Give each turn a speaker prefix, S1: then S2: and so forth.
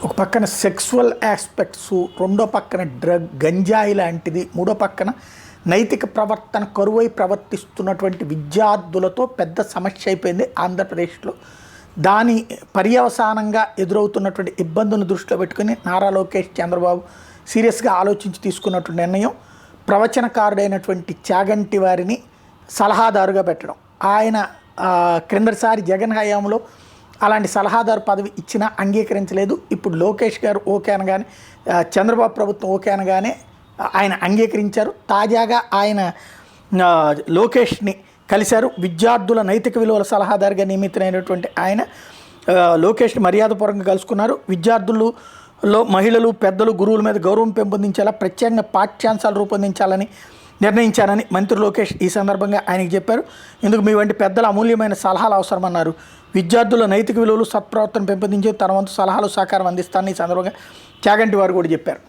S1: ఒక పక్కన sexual aspects, రెండో పక్కన గంజాయి లాంటిది, మూడో పక్కన నైతిక ప్రవర్తన కరువై ప్రవర్తిస్తున్నటువంటి విద్యార్థులతో పెద్ద సమస్య అయిపోయింది ఆంధ్రప్రదేశ్లో. దాని పర్యవసానంగా ఎదురవుతున్నటువంటి ఇబ్బందులను దృష్టిలో పెట్టుకుని నారా లోకేష్ చంద్రబాబు సీరియస్గా ఆలోచించి తీసుకున్నటువంటి నిర్ణయం ప్రవచనకారుడైనటువంటి చాగంటి వారిని సలహాదారుగా పెట్టడం. ఆయన క్రిందసారి జగన్ హయాంలో అలాంటి సలహాదారు పదవి ఇచ్చినా అంగీకరించలేదు. ఇప్పుడు లోకేష్ గారు ఓకే అనగానే, చంద్రబాబు ప్రభుత్వం ఓకే అనగానే ఆయన అంగీకరించారు. తాజాగా ఆయన లోకేష్ని కలిశారు. విద్యార్థుల నైతిక విలువల సలహాదారుగా నియమితులైనటువంటి ఆయన లోకేష్ని మర్యాదపూర్వకంగా కలుసుకున్నారు. విద్యార్థులలో మహిళలు, పెద్దలు, గురువుల మీద గౌరవం పెంపొందించేలా ప్రత్యేకంగా పాఠ్యాంశాలు రూపొందించాలని నిర్ణయించానని మంత్రి లోకేష్ ఈ సందర్భంగా ఆయనకి చెప్పారు. ఇందుకు మీ వంటి పెద్దల అమూల్యమైన సలహాలు అవసరమన్నారు. విద్యార్థుల నైతిక విలువలు, సత్ప్రవర్తన పెంపొందించే తన వంతు సలహాలు, సహకారం అందిస్తానని ఈ సందర్భంగా చాగంటి వారు కూడా చెప్పారు.